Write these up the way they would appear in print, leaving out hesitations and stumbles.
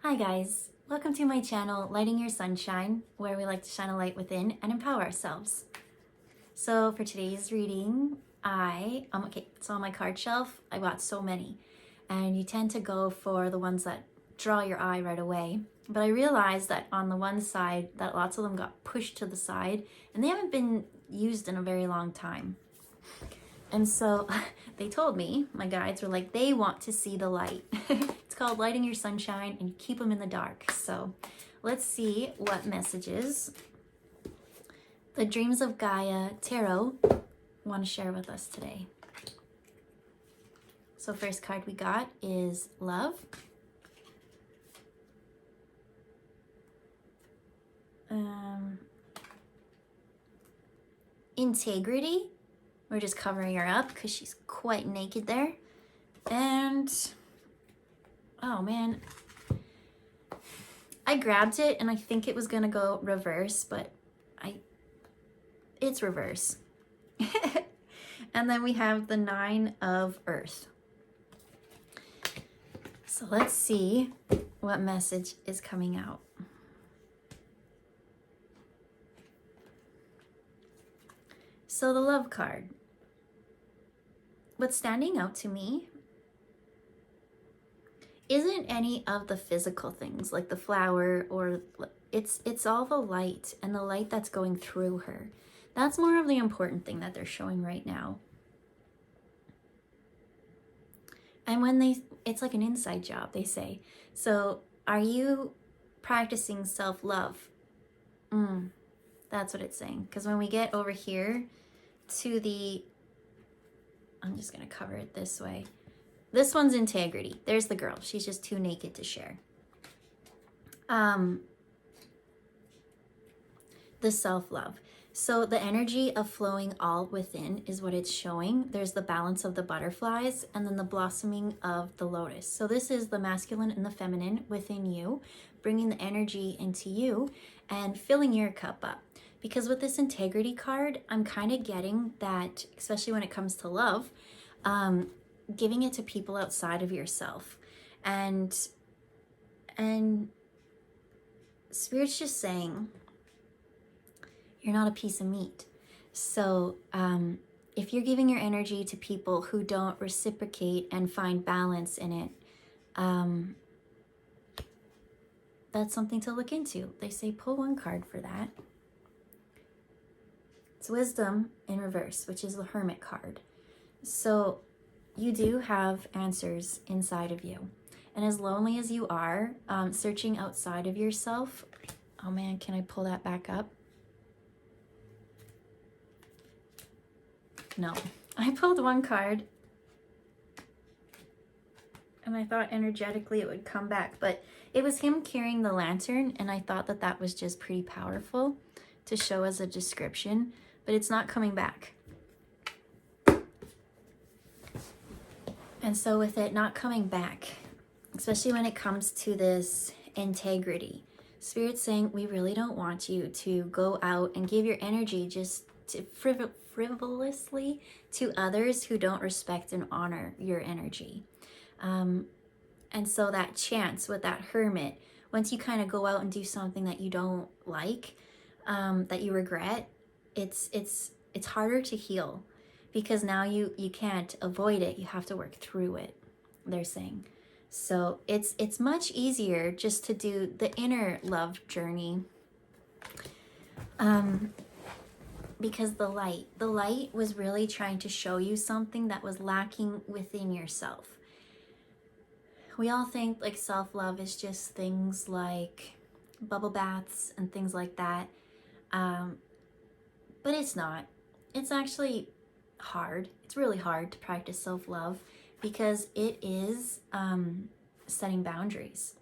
Hi guys, welcome to my channel, Lighting Your Sunshine, where we like to shine a light within and empower ourselves. So for today's reading, so on my card shelf, I got so many, and you tend to go for the ones that draw your eye right away. But I realized that on the one side, that lots of them got pushed to the side, and they haven't been used in a very long time. And so they told me, my guides were like, they want to see the light. It's called Lighting Your Sunshine, and you keep them in the dark. So let's see what messages the Dreams of Gaia Tarot want to share with us today. So first card we got is Love. Integrity. We're just covering her up because she's quite naked there. And, oh man, I grabbed it and I think it was gonna go reverse, but it's reverse. And then we have the 9 of Earth. So let's see what message is coming out. So the Love card. What's standing out to me isn't any of the physical things like the flower, or it's all the light and the light that's going through her. That's more of the important thing that they're showing right now. And when it's like an inside job, they say. So are you practicing self-love? That's what it's saying. Because when we get over here to I'm just going to cover it this way. This one's integrity. There's the girl. She's just too naked to share. The self-love. So the energy of flowing all within is what it's showing. There's the balance of the butterflies and then the blossoming of the lotus. So this is the masculine and the feminine within you, bringing the energy into you and filling your cup up. Because with this integrity card, I'm kind of getting that, especially when it comes to love, giving it to people outside of yourself. And Spirit's just saying, you're not a piece of meat. So if you're giving your energy to people who don't reciprocate and find balance in it, that's something to look into. They say pull one card for that. It's Wisdom in reverse, which is the Hermit card. So you do have answers inside of you. And as lonely as you are, searching outside of yourself, oh man, can I pull that back up? No, I pulled one card and I thought energetically it would come back, but it was him carrying the lantern, and I thought that that was just pretty powerful to show as a description, but it's not coming back. And so with it not coming back, especially when it comes to this integrity, Spirit's saying we really don't want you to go out and give your energy just to frivolously to others who don't respect and honor your energy. And so that chance with that Hermit, once you kind of go out and do something that you don't like, that you regret, it's harder to heal, because now you can't avoid it. You have to work through it, they're saying. So it's much easier just to do the inner love journey. Because the light was really trying to show you something that was lacking within yourself. We all think like self-love is just things like bubble baths and things like that. But it's not. It's actually hard. It's really hard to practice self-love, because it is setting boundaries.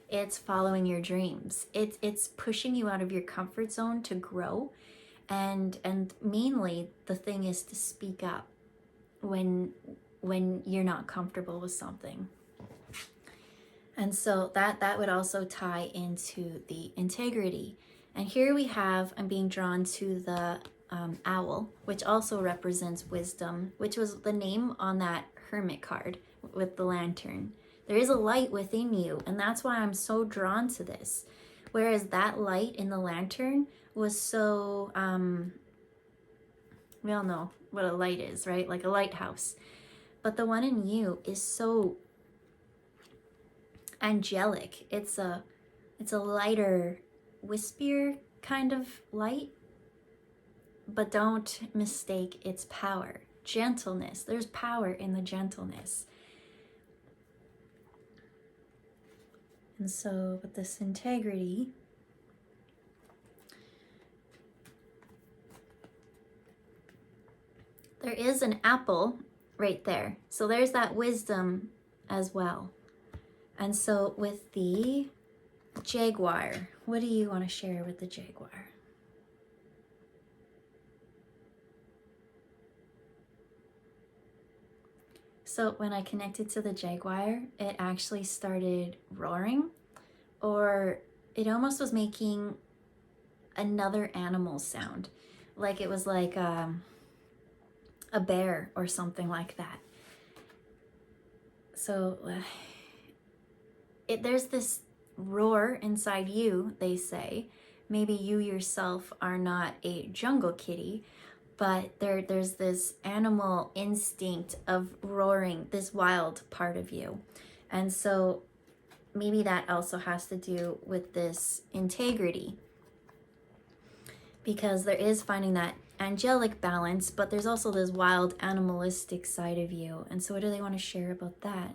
It's following your dreams. It's pushing you out of your comfort zone to grow. And mainly the thing is to speak up when you're not comfortable with something. And so that would also tie into the integrity. And here we have, I'm being drawn to the owl, which also represents wisdom, which was the name on that Hermit card with the lantern. There is a light within you, and that's why I'm so drawn to this. Whereas that light in the lantern was so, we all know what a light is, right? Like a lighthouse. But the one in you is so angelic. It's a lighter, wispier kind of light, but don't mistake its power. Gentleness. There's power in the gentleness. And so with this integrity, there is an apple right there. So there's that wisdom as well. And so with the jaguar, what do you want to share with the jaguar? So when I connected to the jaguar, it actually started roaring, or it almost was making another animal sound. Like it was like a bear or something like that. So there's this roar inside you, they say. Maybe you yourself are not a jungle kitty, but there's this animal instinct of roaring, this wild part of you. And so maybe that also has to do with this integrity, because there is finding that angelic balance, but there's also this wild animalistic side of you. And so what do they want to share about that?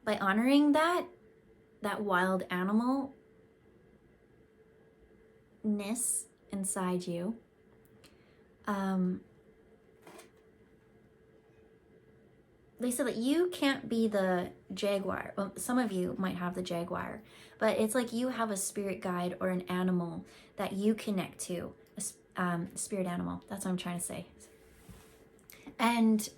By honoring that wild animalness inside you, they said that you can't be the jaguar. Well, some of you might have the jaguar, but it's like you have a spirit guide or an animal that you connect to, a spirit animal. That's what I'm trying to say. And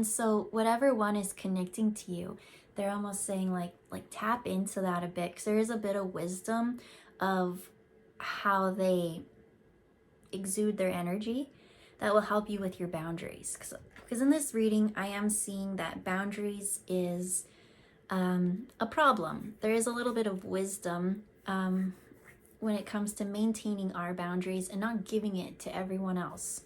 so whatever one is connecting to you, they're almost saying like tap into that a bit, because there is a bit of wisdom of how they exude their energy that will help you with your boundaries. Because in this reading, I am seeing that boundaries is a problem. There is a little bit of wisdom when it comes to maintaining our boundaries and not giving it to everyone else.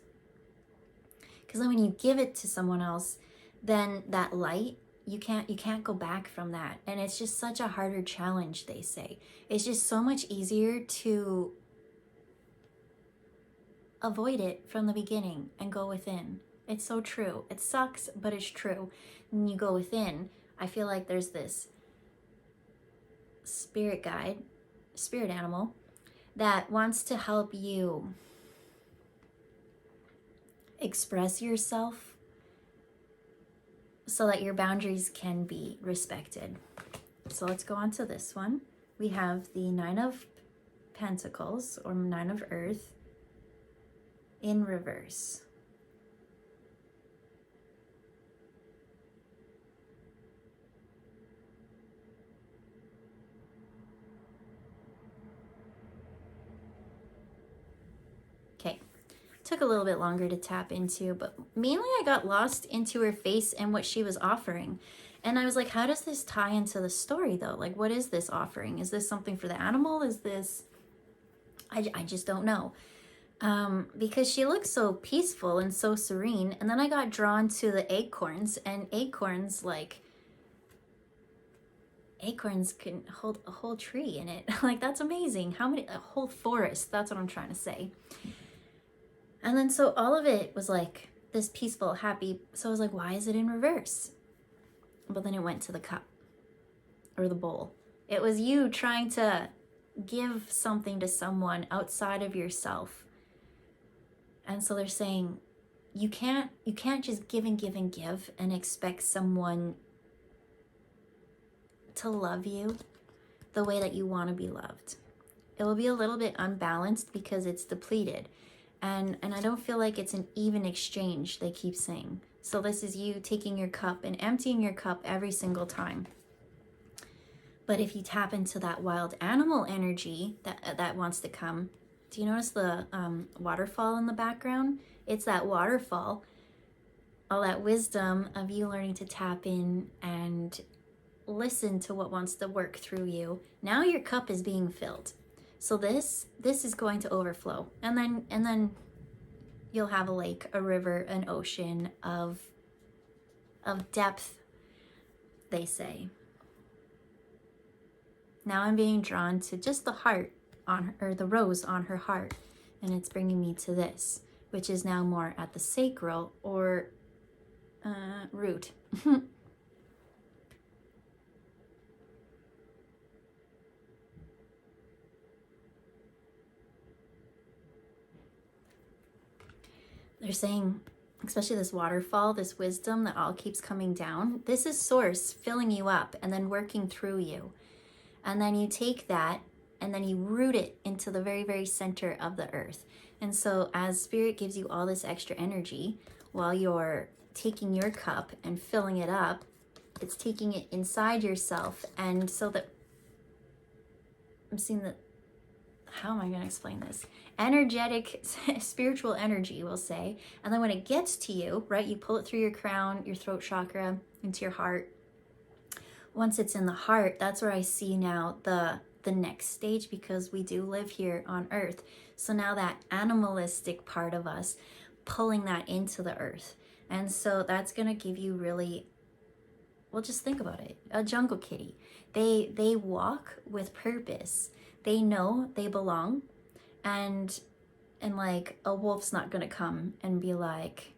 Because then when you give it to someone else, then that light, you can't go back from that. And it's just such a harder challenge, they say. It's just so much easier to avoid it from the beginning and go within. It's so true. It sucks, but it's true. When you go within, I feel like there's this spirit guide, spirit animal, that wants to help you express yourself so that your boundaries can be respected. So let's go on to this one. We have the 9 of Pentacles, or 9 of Earth, in reverse. Okay, took a little bit longer to tap into, but mainly I got lost into her face and what she was offering. And I was like, how does this tie into the story though? Like, what is this offering? Is this something for the animal? Is this, I just don't know. Because she looks so peaceful and so serene. And then I got drawn to the acorns, and acorns can hold a whole tree in it. Like, that's amazing. A whole forest, that's what I'm trying to say. And then so all of it was like this peaceful, happy. So I was like, why is it in reverse? But then it went to the cup or the bowl. It was you trying to give something to someone outside of yourself. And so they're saying you can't just give and give and give and expect someone to love you the way that you want to be loved. It will be a little bit unbalanced because it's depleted. And I don't feel like it's an even exchange, they keep saying. So this is you taking your cup and emptying your cup every single time. But if you tap into that wild animal energy that wants to come, do you notice the waterfall in the background? It's that waterfall all that wisdom of you learning to tap in and listen to what wants to work through you. Now your cup is being filled. So this is going to overflow. And then you'll have a lake, a river, an ocean of depth, they say. Now I'm being drawn to just the heart on her, or the rose on her heart, and it's bringing me to this, which is now more at the sacral or root. They're saying, especially this waterfall, this wisdom that all keeps coming down, this is source filling you up and then working through you. And then you take that and then you root it into the very, very center of the earth. And so as spirit gives you all this extra energy while you're taking your cup and filling it up, it's taking it inside yourself. And so that I'm seeing that, how am I going to explain this? Energetic, spiritual energy, we'll say. And then when it gets to you, right, you pull it through your crown, your throat chakra, into your heart. Once it's in the heart, that's where I see now the next stage, because we do live here on earth. So now that animalistic part of us, pulling that into the earth. And so that's going to give you really, well, just think about it. A jungle kitty. They walk with purpose. They know they belong. And like a wolf's not going to come and be like,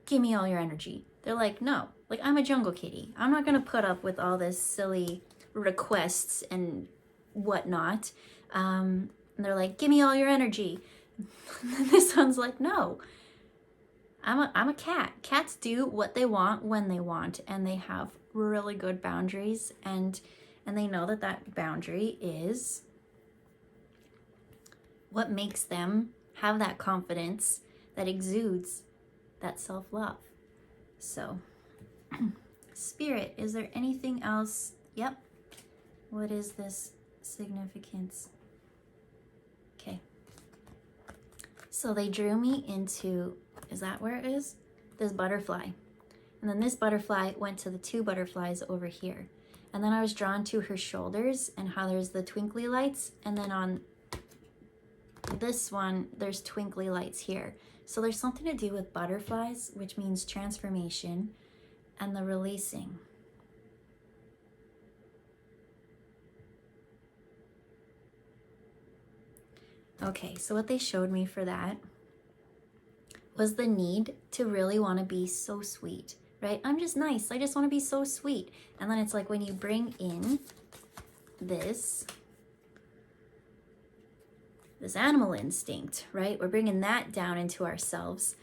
give me all your energy. They're like, no, like I'm a jungle kitty. I'm not going to put up with all this silly requests and whatnot. And they're like, give me all your energy. This one's like, no, I'm a cat. Cats do what they want when they want, and they have really good boundaries, and they know that that boundary is what makes them have that confidence that exudes that self-love. So, Spirit, is there anything else? Yep. What is this significance? Okay. So they drew me into, is that where it is? This butterfly. And then this butterfly went to the two butterflies over here. And then I was drawn to her shoulders and how there's the twinkly lights. And then on this one, there's twinkly lights here. So there's something to do with butterflies, which means transformation and the releasing. Okay, so what they showed me for that was the need to really want to be so sweet, right? I'm just nice. I just want to be so sweet. And then it's like when you bring in this animal instinct, right? We're bringing that down into ourselves.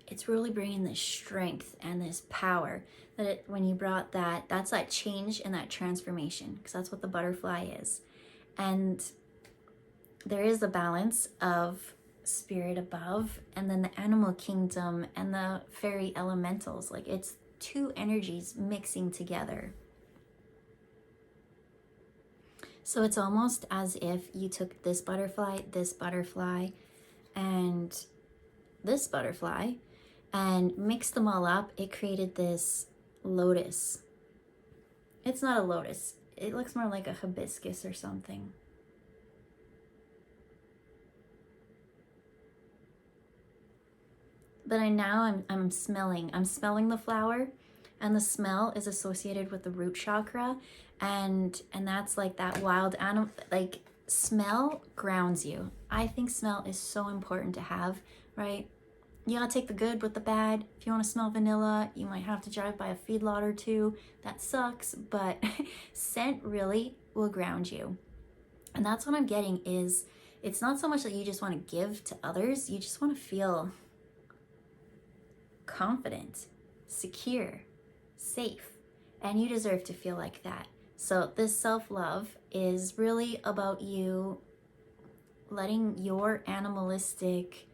It's really bringing this strength and this power that when you brought that, that's that change and that transformation, because that's what the butterfly is. And there is a balance of spirit above and then the animal kingdom and the fairy elementals. Like it's two energies mixing together. So it's almost as if you took this butterfly, and this butterfly, and mixed them all up. It created this lotus. It's not a lotus. It looks more like a hibiscus or something. But I'm smelling the flower, and the smell is associated with the root chakra, and that's like that wild animal, like smell grounds you. I think smell is so important to have, right? You gotta take the good with the bad. If you want to smell vanilla, you might have to drive by a feedlot or two. That sucks, but scent really will ground you. And that's what I'm getting is, it's not so much that you just want to give to others, you just want to feel confident, secure, safe, and you deserve to feel like that. So this self-love is really about you letting your animalistic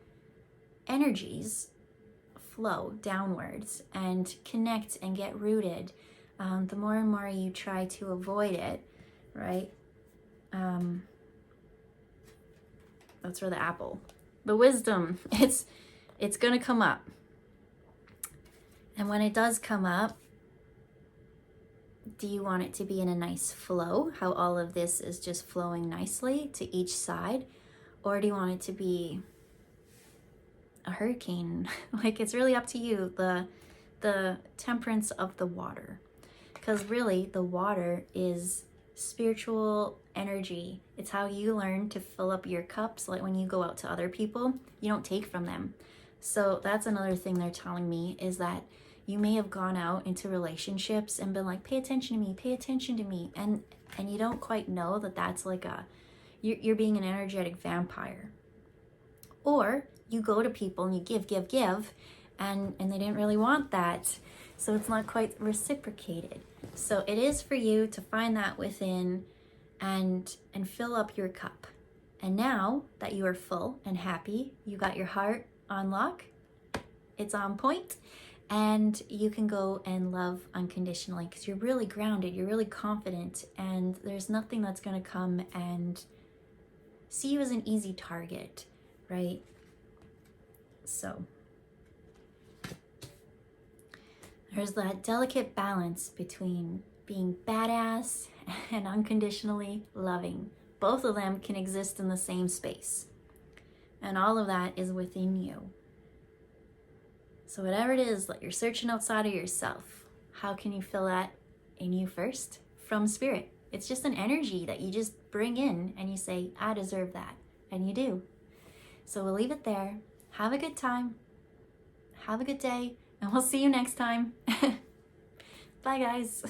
energies flow downwards and connect and get rooted. The more and more you try to avoid it, right? That's where the apple, the wisdom, it's it's going to come up. And when it does come up, do you want it to be in a nice flow, how all of this is just flowing nicely to each side? Or do you want it to be a hurricane? Like, it's really up to you, the temperance of the water. Because really, the water is spiritual energy. It's how you learn to fill up your cups. Like when you go out to other people, you don't take from them. So that's another thing they're telling me, is that you may have gone out into relationships and been like, pay attention to me, pay attention to me. And you don't quite know that that's like you're being an energetic vampire. Or you go to people and you give, and they didn't really want that. So it's not quite reciprocated. So it is for you to find that within and fill up your cup. And now that you are full and happy, you got your heart on lock, it's on point, and you can go and love unconditionally because you're really grounded, you're really confident, and there's nothing that's going to come and see you as an easy target, right? So there's that delicate balance between being badass and unconditionally loving. Both of them can exist in the same space. And all of that is within you. So whatever it is that you're searching outside of yourself, how can you feel that in you first? From spirit. It's just an energy that you just bring in and you say, I deserve that. And you do. So we'll leave it there. Have a good time. Have a good day. And we'll see you next time. Bye, guys.